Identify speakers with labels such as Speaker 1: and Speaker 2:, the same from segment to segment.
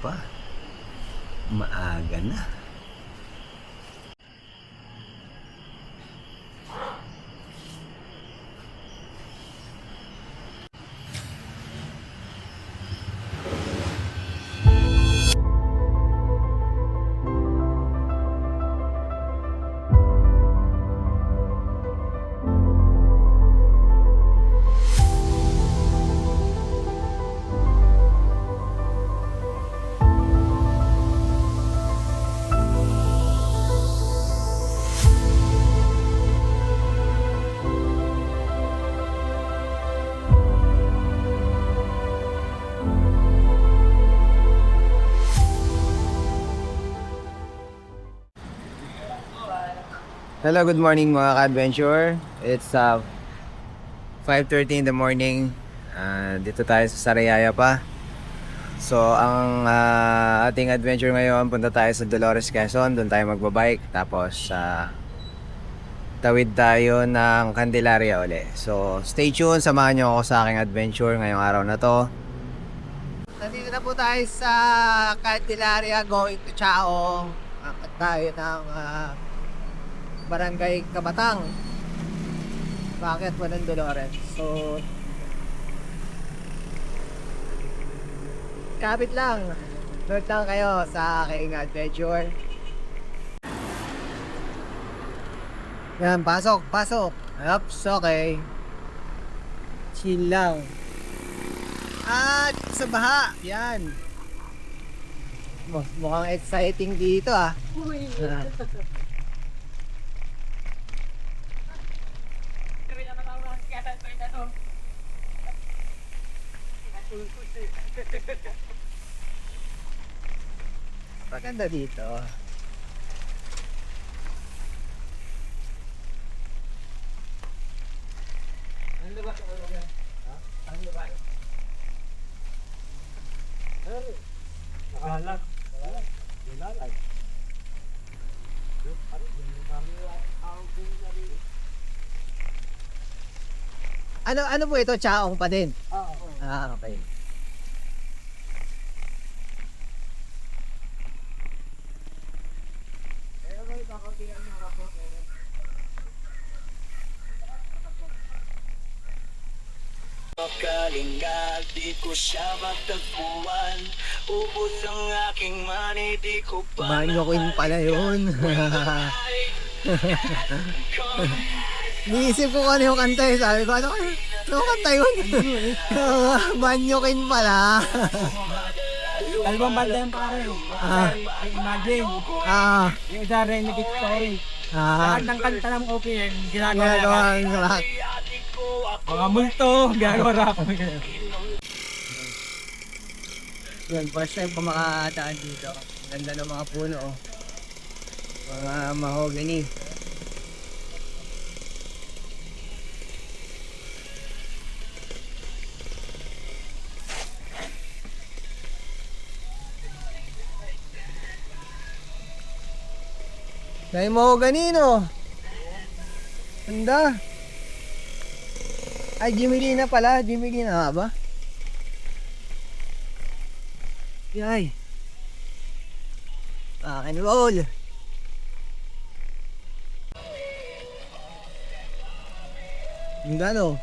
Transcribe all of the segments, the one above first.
Speaker 1: pa. Maaga na. Hello, good morning mga ka-adventure. It's 5:30 in the morning. Dito tayo sa Sariaya pa. So, ang ating adventure ngayon, punta tayo sa Dolores, Quezon. Doon tayo magbabike. Tapos, tawid tayo ng Candelaria uli. So, stay tuned. Samahan nyo ako sa aking adventure ngayong araw na to. Nandito na po tayo sa Candelaria, going to Chao. Akit tayo ng Barangay Kabatang. Bakit walang Dolores? So, kapit lang. Note lang kayo sa aking adventure. Yan, pasok, pasok. Oops, okay. Chill lang. At sa baha, yan. Mukhang exciting dito ah. Maganda dito. Ano ba? Ano ba? Nakahalag. Nilalag. Ano po ito? Chaong pa din? Oo. Okay.
Speaker 2: Kalinga, di ko siya matagpuan. Ubos ang aking money, di ko pa
Speaker 1: Banyokin pala yun. Niisip ko kung ano yung kanta eh. Sabi ko, ano kanta yun? Banyokin pala.
Speaker 3: Dalawang banda yung pare. Imagine. Yung isa Renegade Story. Lahat ng kanta ng OPM, ginagawa
Speaker 1: Ginagawa ng rock.
Speaker 3: mga multo, ginagawa rap.
Speaker 1: Yun, first time ko makadaan dito. Ganda ng mga puno. Oh. Mga mahogany. May mahogany no? Ganda. Ay, Jimmy Lee na pala. Jimmy Lee na nga ba? Yay. Rock and roll. Ganda no?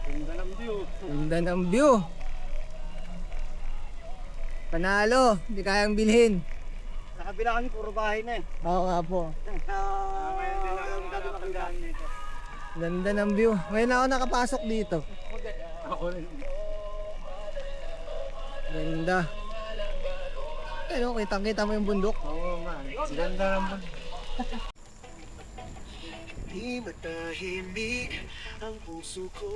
Speaker 3: Ganda ng view.
Speaker 1: Ganda ng view. Panalo. Hindi kayang bilhin.
Speaker 3: Sa kabila kami, puro bahay na eh.
Speaker 1: Oo nga po.
Speaker 3: Ngayon din ang dati makandaan nito.
Speaker 1: Ganda ng view. Ngayon ako nakapasok dito.
Speaker 3: Ako rin.
Speaker 1: Ganda. Ano, kitang-kita mo yung bundok.
Speaker 3: Oo nga. Ganda naman.
Speaker 2: Di matahimik ang puso ko.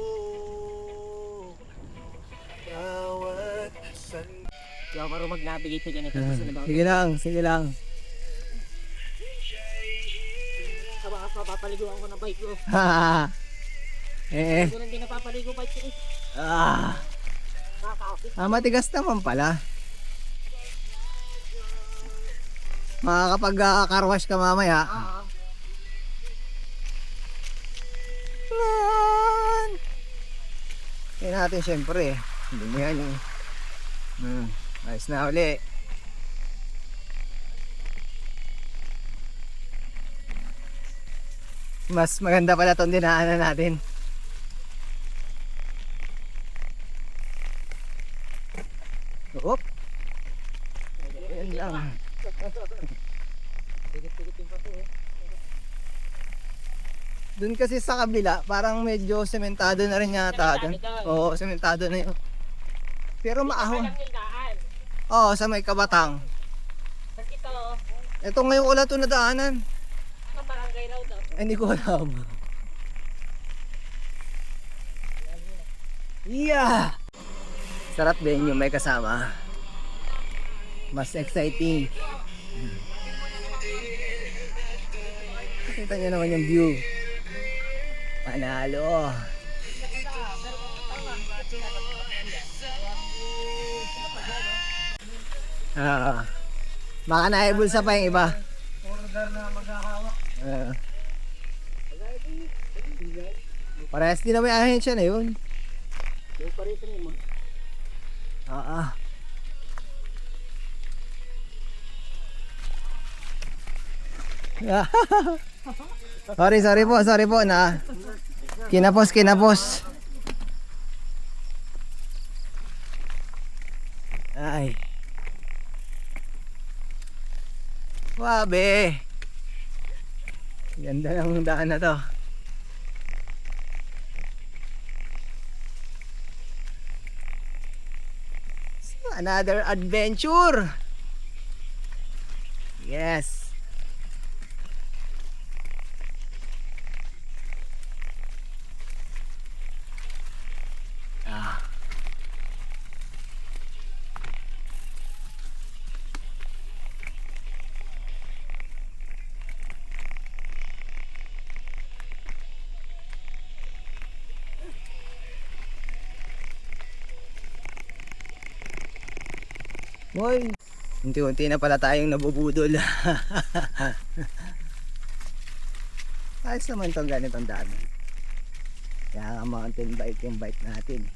Speaker 2: Bawat sandali.
Speaker 3: Hindi ako marunong mag-navigate sa ganito.
Speaker 1: Sige lang, sige lang.
Speaker 3: Papaliguan ko na bike ko.
Speaker 1: Eh.
Speaker 3: Hindi napapaligo bike ko.
Speaker 1: Matigas naman pala. Makakapag-car wash ka mamaya. Yan natin syempre. Hindi mo yan eh. Ayos na uli. Mas maganda pala itong dinaanan natin. Oop. Ayan lang. Doon kasi sa kabila, parang medyo sementado na rin yata doon. Oo, sementado na yun. Pero maahon. Oo, sa may Kabatang. Ito ngayon ko lang ito nadaanan. Ay, hindi ko alam. Yeah! Sarap din yung may kasama. Mas exciting. Nakita nyo naman yung view. Panalo. Baka naibulsa pa yung iba. Parehas din na may ahensya na yun. Sorry po na kinapos. Ay. Wabe. Ganda ng daan na to. Another adventure. Yes. Boy, unti-unti na pala tayong nabubudol. Ayos naman itong ganitong daan. Kaya nga mountain bike yung bike natin.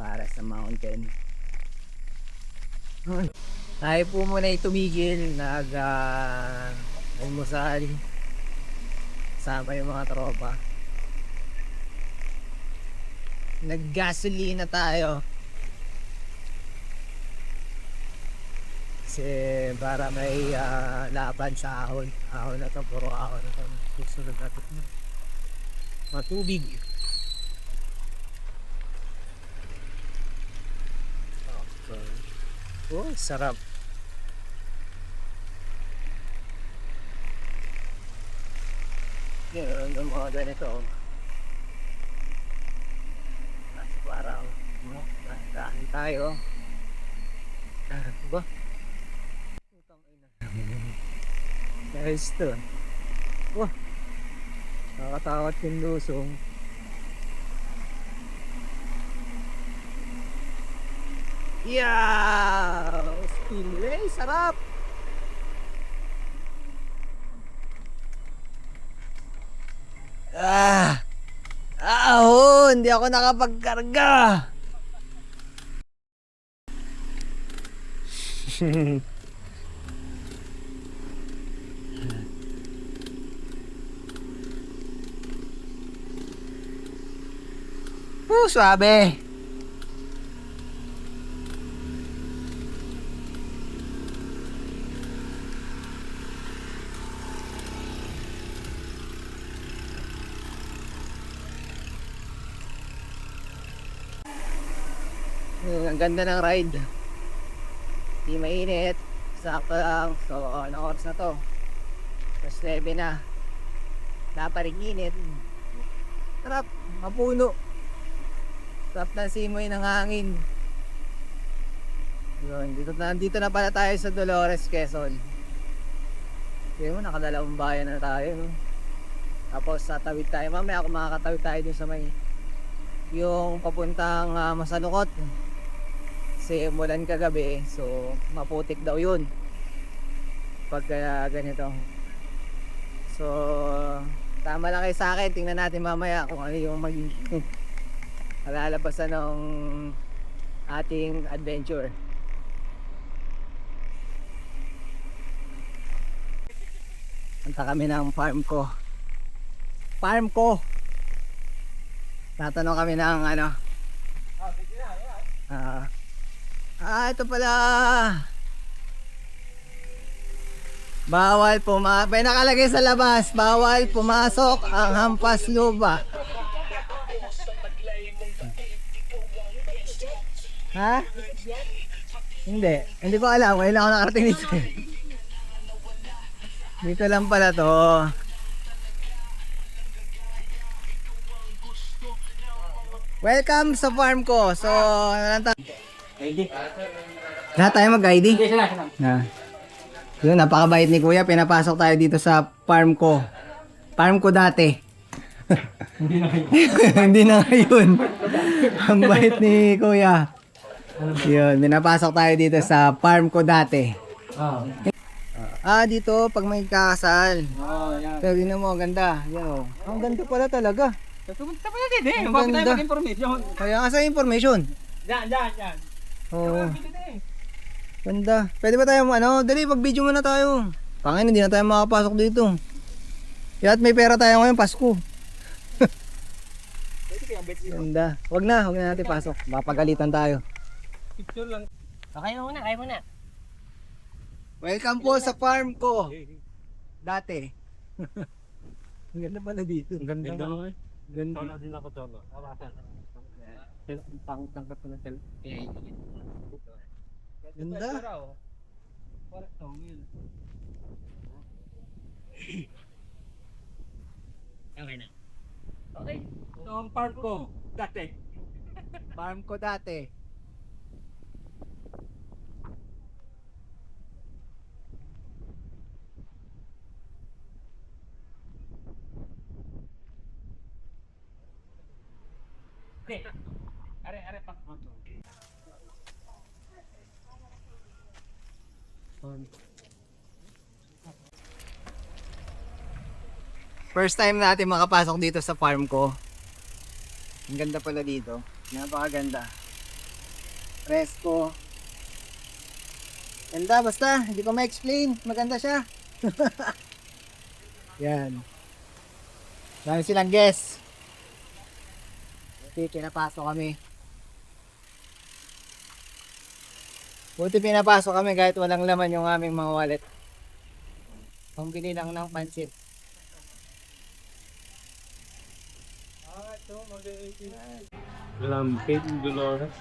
Speaker 1: Para sa mountain. Tayo po muna tumigil. Almusal. Sama yung mga tropa. Nag-gasolina tayo. Kasi para may laban sa ahon. Ahon na to, puro ahon na to. Susunod natin na. Matubig. Okay. Oh, sarap. Yan, ang mga ganito. Kasi parang, dahan tayo. Ba? Guys, ito. Wah, nakakatakot yung lusong. Yeah! Spillway, sarap! Hindi ako nakapagkarga. Suabe. Ang ganda ng ride. Di mainit. Sakto lang. So, anong oras na to? Plus 11 na. Dapat rin init. Sarap. Mapuno. Sarap na simoy ng hangin. Yun, dito na pala tayo sa Dolores, Quezon. Kaya mo, nakadalawang bayan na tayo, no? Tapos tatawid tayo. Mamaya kung makakatawid tayo dun sa may yung papuntang Masalukot. Kasi umulan kagabi, so maputik daw yun pag ganito. So tama lang kayo sa akin. Tingnan natin mamaya kung ano yung magiging Kalalabasan ng ating adventure. Punta kami ng farm ko. Farm ko! Tatanong kami ng ano. Ito pala. Bawal may nakalagay sa labas, bawal pumasok ang hampas lupa. Ha? Hindi ko alam, ngayon lang ako nakarating dito. Dito lang pala to. Welcome sa farm ko. So, ano lang tayo? Lahat tayo mag-ID? Na. Yun, napakabait ni Kuya. Pinapasok tayo dito sa farm ko. Farm ko dati. Hindi na ngayon. Ang bait ni Kuya. Yun, pinapasok tayo dito sa farm ko dati. Dito pag may kakasal. Pero yun mo, ang ganda. Yan, ang ganda pala talaga.
Speaker 3: Pumunta pala din eh.
Speaker 1: Ang
Speaker 3: Bakit
Speaker 1: ganda.
Speaker 3: tayo mag-information?
Speaker 1: Kaya nga sa information.
Speaker 3: Diyan.
Speaker 1: Oo. Ganda. Pwede ba tayo dali mag-video muna tayo. Pangin, hindi na tayo makapasok dito. Kaya at may pera tayo ngayon, Pasko. Ganda. Wag na natin pasok. Mapagalitan tayo.
Speaker 3: Picture lang.
Speaker 4: Kaya mo na.
Speaker 1: Welcome po sa farm ko. Dati. Ang ganda pala dito.
Speaker 3: Ang ganda nga.
Speaker 1: Ganda.
Speaker 3: Solo din ako solo. Pangtangkat ko ng tel.
Speaker 1: Ganda.
Speaker 4: Okay na.
Speaker 3: Ito ang part ko. Dati.
Speaker 1: Farm ko dati.
Speaker 3: Are pak mo to.
Speaker 1: First time natin makapasok dito sa farm ko. Ang ganda pala dito. Napakaganda. Presko. Ganda basta. Hindi ko ma-explain. Maganda siya. Yan. Dami silang guests. Buti pinapasok kami. Buti pinapasok kami kahit walang laman yung aming mga wallet. Pambili lang ng pansit.
Speaker 3: Lampit Dolores.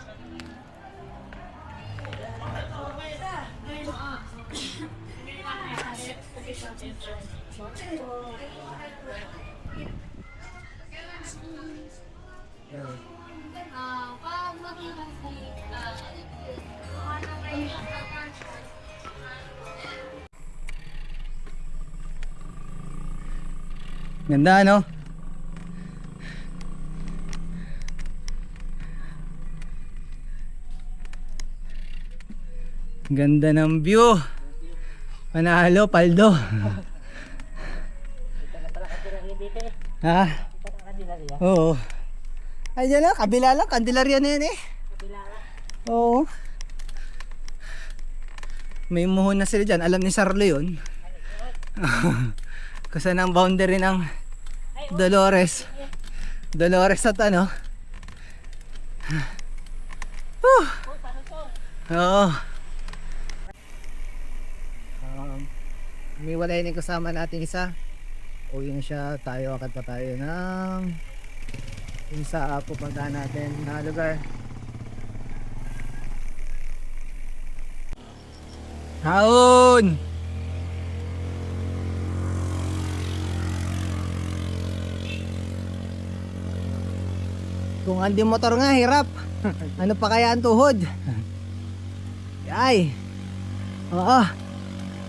Speaker 1: Ganda no? Ganda ng view. Panalo, paldo. Ha? Oo. Ay, dyan lang, kabila lang, Candelaria na yan eh. Oo. May muhon na sila dyan, alam ni Sarlo yun. Kasi ang boundary ng Dolores. Dolores at ano. Oo. Umiwalay na yung kasama natin isa. Uwi na siya, tayo akad pa tayo ng yung sa pupuntahan natin na lugar. Haon! Kung hindi motor nga, hirap. Ano pa kaya ang tuhod? Ay! Oo.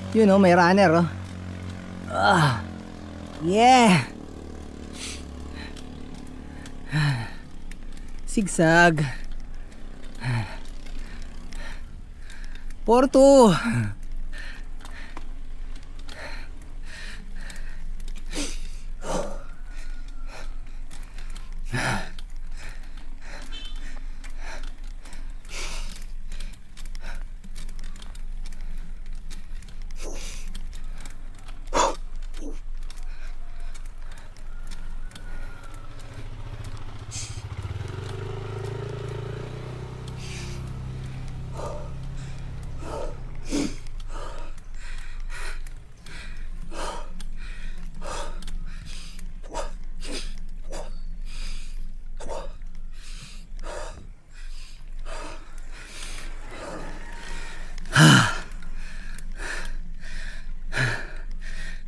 Speaker 1: Yun oh, may runner oh. Yeah! Sigsag. 4-2.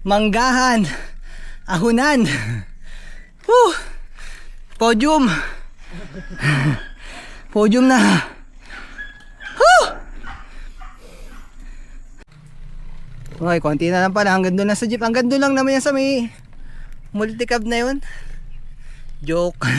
Speaker 3: Manggahan. Ahunan. Woo! Podium. Podium na. Woo! Okay, konti na lang pala. Hanggang doon na sa jeep. Hanggang doon lang naman yan sa may multicab na yun. Joke.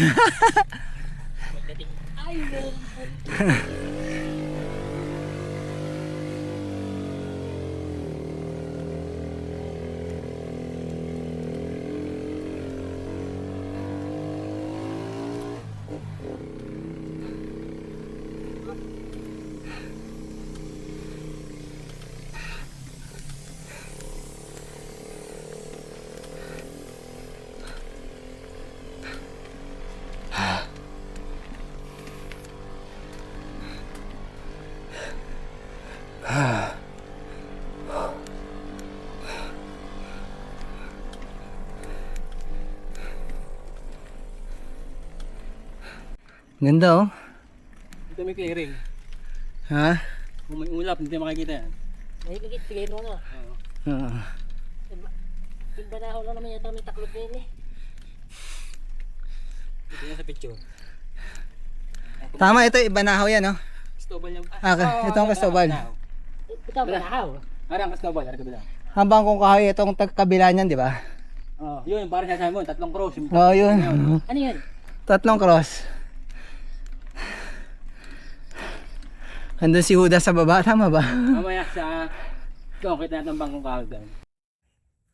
Speaker 3: Ganda oh.
Speaker 5: Ito may clearing.
Speaker 3: Ha?
Speaker 5: Kung may ulap, hindi makikita yan.
Speaker 4: May bigit mo na. Yung banahaw lang naman yata may taklog na yun eh.
Speaker 5: Ito yan sa picture.
Speaker 3: Tama, ito ibanahaw yan oh.
Speaker 5: Stobal niya.
Speaker 3: Ito ang Cristobal.
Speaker 4: Ito banahaw.
Speaker 5: Arang Cristobal, arang kabila.
Speaker 3: Habang kung kahoy itong kabila niyan, di ba?
Speaker 5: Oh, yun, parang sasabi mo, 3 cross.
Speaker 3: Oo, yun.
Speaker 4: Ano yun?
Speaker 3: 3 cross. Andun si Judas sa baba, tama ba?
Speaker 5: Mamaya sa concrete natin ang bangkong kaagdan.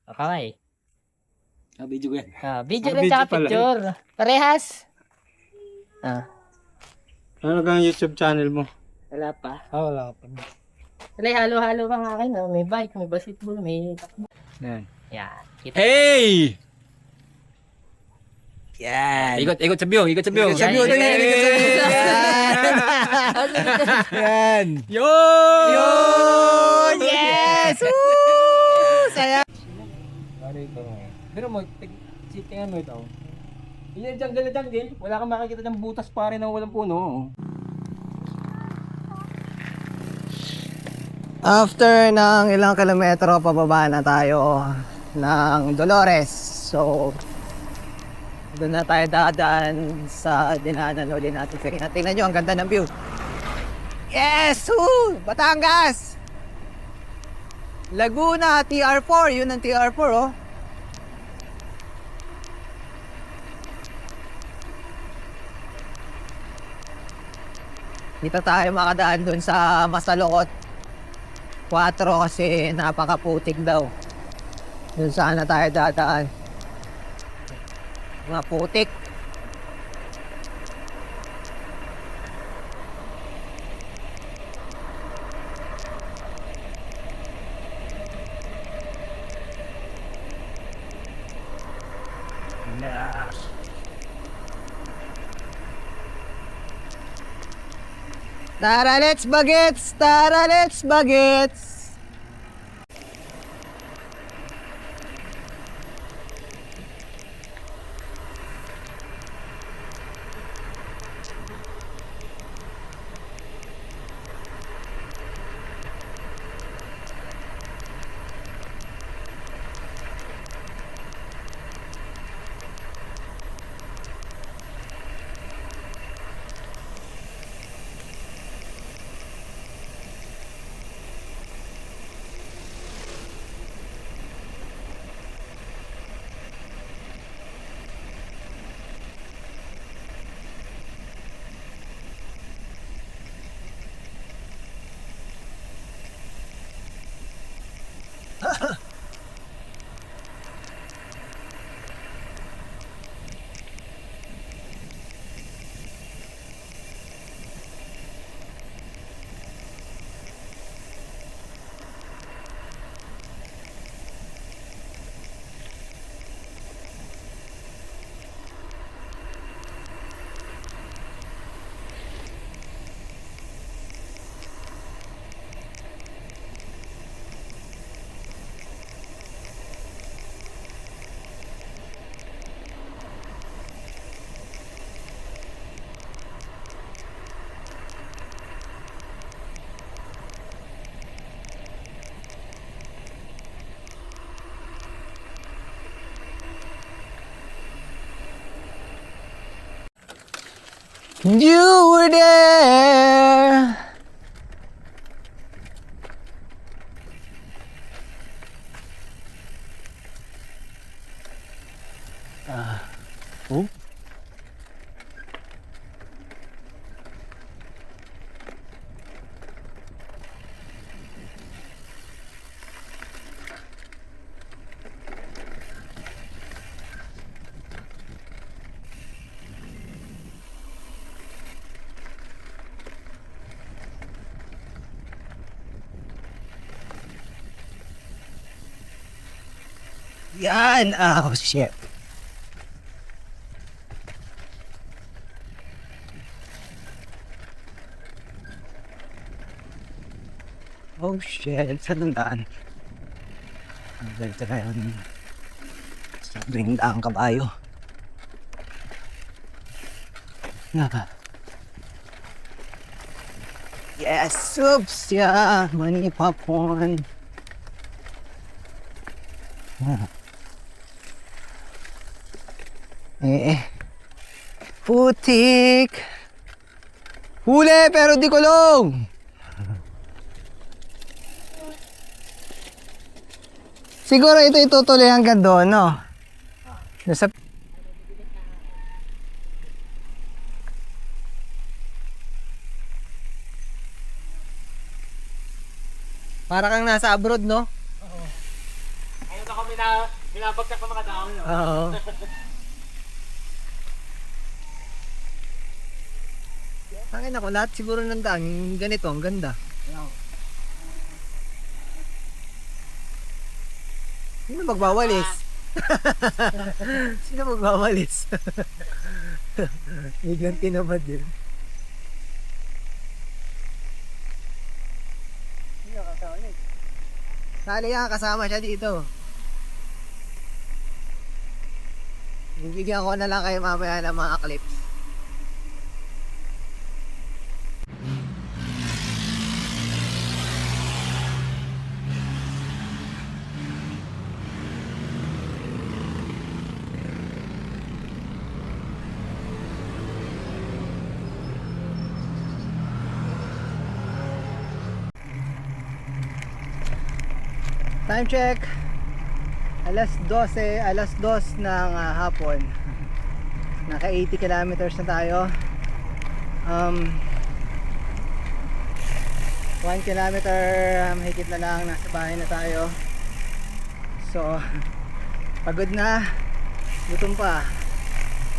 Speaker 4: Okay.
Speaker 5: Video ko yan.
Speaker 4: Video lang tsaka picture. Parehas.
Speaker 3: Ano kang YouTube channel mo?
Speaker 4: Wala pa.
Speaker 3: Wala pa.
Speaker 4: Wala, halo-halo pang akin. No? May bike, may basketball, may takbo.
Speaker 3: Yan.
Speaker 4: Yan. Kita.
Speaker 5: Hey!
Speaker 3: Yan.
Speaker 5: Ikot sa view, ikot sa view.
Speaker 3: Ikot sa view,
Speaker 4: Yan.
Speaker 3: yan. Ikot sa view. Yan.
Speaker 5: Yo!
Speaker 3: Yun! Yes! Woo! Saya!
Speaker 5: Pero mo, tingnan mo ito. Yan jungle na jungle. Wala kang makikita ng butas pare na walang puno.
Speaker 3: After ng ilang kilometro, pababa na tayo ng Dolores. So, doon na tayo dadaan sa dinaanan ulit natin. Tingnan nyo, ang ganda ng view. Yes! Woo! Batangas! Laguna, TR4. Yun ang TR4, oh. Dito tayo makadaan doon sa Masalokot 4 kasi napakaputik daw. Doon sana tayo dadaan. Mga putik. Tara, let's bagets! Tara, let's bagets! You were there. Oh. Yan! Oh, shit. Oh, shit. Saan ang daan? Ang ganito na yun. Sabing daang kabayo. Yes! Oops! Yeah! Money popcorn. Putik! Huli pero di kulong! Siguro ito itutuloy hanggang doon, no? Nasa... Para kang nasa abroad, no?
Speaker 5: Ayun ako binabagsak ng mga tao yun.
Speaker 3: Oo. Tangin ako, lahat siguro ng daan, ganito, ang ganda. Sino magwawalis? Sino magwawalis? Biglang tinamad din. Sali yan, kasama siya dito. Bibigyan ko na lang kayo mamaya ng mga clips. Time check. Alas 2 ng hapon. Naka 80 kilometers na tayo. 1 kilometer mahigit na lang, nasa bahay na tayo. So pagod na, gutom pa.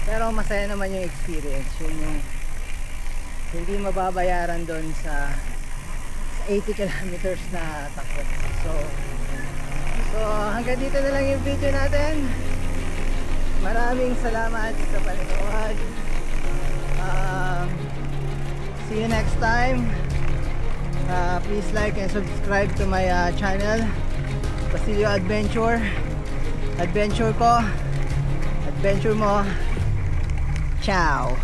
Speaker 3: Pero masaya naman yung experience. Yun yung hindi mababayaran doon sa 80 kilometers na takbo. So hanggang dito na lang yung video natin. Maraming salamat sa panonood. See you next time. Please like and subscribe to my channel, Basilio Adventure. Adventure ko, adventure mo. Ciao.